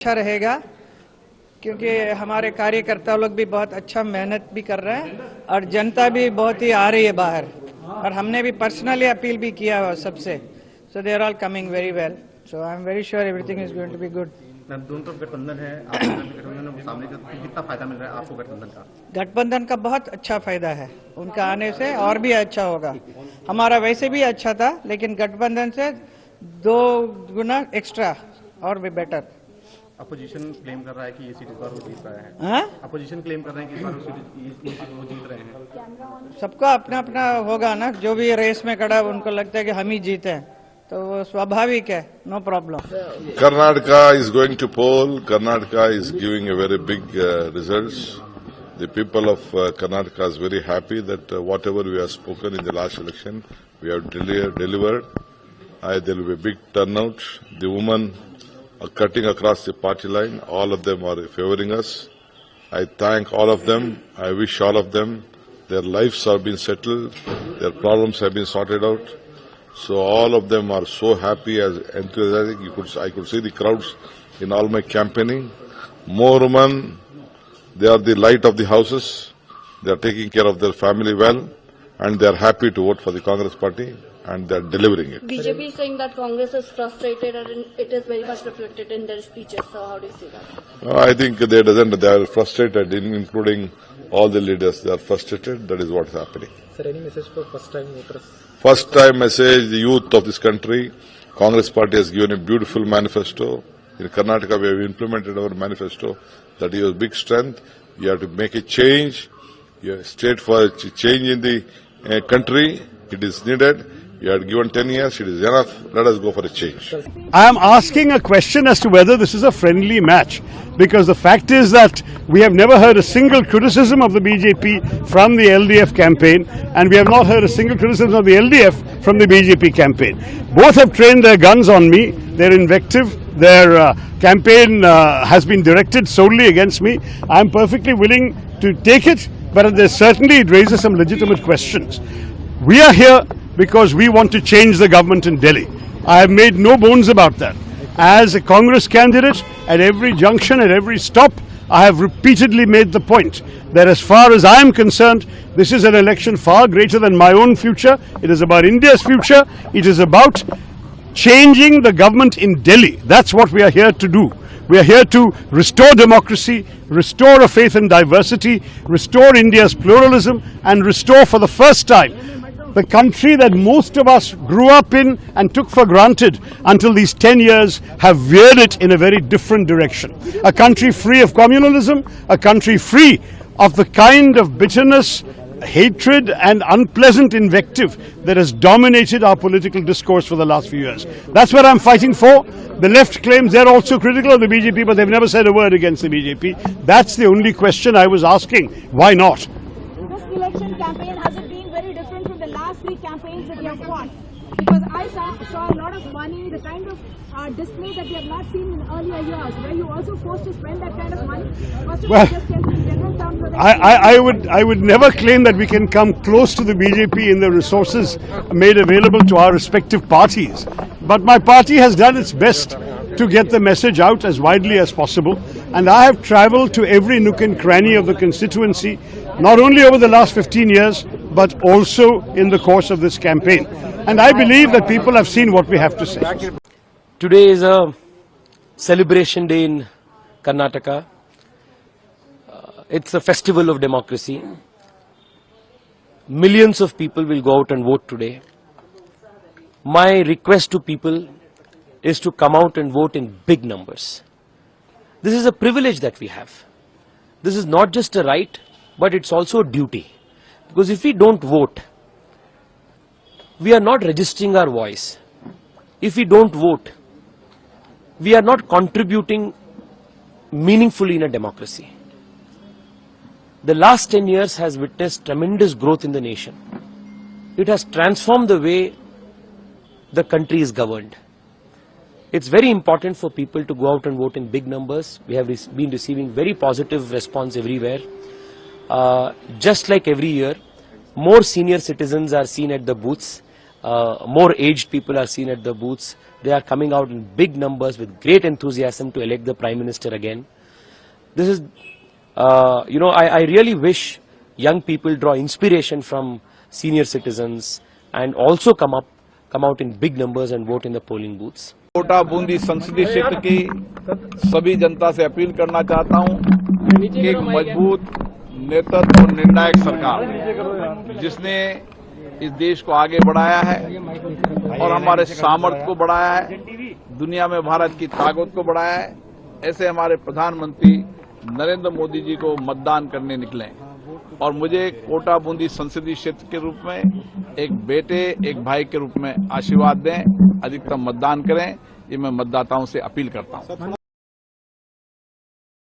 अच्छा रहेगा क्योंकि हमारे कार्यकर्ता लोग भी बहुत अच्छा मेहनत भी कर रहे हैं और जनता भी बहुत ही आ रही है बाहर और हमने भी पर्सनली अपील भी किया है सबसे। So they are all coming very well, so I am very sure everything is going to be good. दोनों तरफ गठबंधन है, आपको गठबंधन है, सामने का कितना फायदा मिल रहा है आपको गठबंधन का? गठबंधन का बहुत अच्छा फायदा है, उनका आने से और भी अच्छा होगा। हमारा वैसे भी अच्छा था लेकिन गठबंधन से 2 गुना एक्स्ट्रा और भी बेटर। अपोजिशन क्लेम कर रहा है कि ये सीट इस बार वो जीत रहा है। हाँ, अपोजिशन क्लेम कर रहे हैं कि इस बार वो जीत रहे हैं। सबका अपना अपना होगा ना, जो भी रेस में खड़ा उनको लगता है कि हम ही जीते हैं तो वो स्वाभाविक है, no problem. Karnataka is going to poll. Karnataka is giving a very big results. The people of Karnataka is very happy that whatever we have spoken in the last election, we have delivered. There will be a big turnout. The women are cutting across the party line. All of them are favoring us. I thank all of them. I wish all of them their lives have been settled, their problems have been sorted out. So all of them are so happy as enthusiastic. I could see the crowds in all my campaigning. More women, they are the light of the houses. They are taking care of their family well, and they are happy to vote for the Congress party, and they are delivering it. BJP is saying that Congress is frustrated, and it is very much reflected in their speeches. So how do you see that? I think they are frustrated, including all the leaders. They are frustrated. That is what is happening. Sir, any message for first-time voters? First-time message: the youth of this country. Congress party has given a beautiful manifesto. In Karnataka, we have implemented our manifesto. That is a big strength. You have to make a change. You have state for change in the country. It is needed. You had given 10 years, it is enough. Let us go for a change. I am asking a question as to whether this is a friendly match, because the fact is that we have never heard a single criticism of the BJP from the LDF campaign, and we have not heard a single criticism of the LDF from the BJP campaign. Both have trained their guns on me, their invective, their campaign has been directed solely against me. I am perfectly willing to take it, but certainly it raises some legitimate questions. We are here because we want to change the government in Delhi. I have made no bones about that. As a Congress candidate, at every junction, at every stop, I have repeatedly made the point that as far as I am concerned, this is an election far greater than my own future. It is about India's future. It is about changing the government in Delhi. That's what we are here to do. We are here to restore democracy, restore a faith in diversity, restore India's pluralism, and restore for the first time the country that most of us grew up in and took for granted until these 10 years have veered it in a very different direction. A country free of communalism, a country free of the kind of bitterness, hatred and unpleasant invective that has dominated our political discourse for the last few years. That's what I'm fighting for. The left claims they're also critical of the BJP, but they've never said a word against the BJP. That's the only question I was asking. Why not? This election campaign, has it been very different from the last 3 campaigns that you have fought? Because I saw a lot of money, the kind of display that we have not seen in earlier years, where you also forced to spend that kind of money. Well, I would never claim that we can come close to the BJP in the resources made available to our respective parties. But my party has done its best to get the message out as widely as possible. And I have travelled to every nook and cranny of the constituency, not only over the last 15 years, but also in the course of this campaign. And I believe that people have seen what we have to say. Today is a celebration day in Karnataka. It's a festival of democracy. Millions of people will go out and vote today. My request to people is to come out and vote in big numbers. This is a privilege that we have. This is not just a right, but it's also a duty. Because if we don't vote, we are not registering our voice. If we don't vote, we are not contributing meaningfully in a democracy. The last 10 years has witnessed tremendous growth in the nation. It has transformed the way the country is governed. It's very important for people to go out and vote in big numbers. We have been receiving very positive response everywhere. Just like every year, more senior citizens are seen at the booths. more aged people are seen at the booths. They are coming out in big numbers with great enthusiasm to elect the Prime Minister again. This is, I really wish young people draw inspiration from senior citizens and also come out in big numbers and vote in the polling booths. Kota Bundi संसदीय क्षेत्र की सभी जनता से appeal करना चाहता हूं कि एक मजबूत नेतृत्व और निर्णायक सरकार जिसने इस देश को आगे बढ़ाया है और हमारे सामर्थ्य को बढ़ाया है, दुनिया में भारत की ताकत को बढ़ाया है, ऐसे हमारे प्रधानमंत्री नरेंद्र मोदी जी को मतदान करने निकले और मुझे कोटा बूंदी संसदीय क्षेत्र के रूप में एक बेटे एक भाई के रूप में आशीर्वाद दें, अधिकतम मतदान करें, ये मैं मतदाताओं से अपील करता हूं।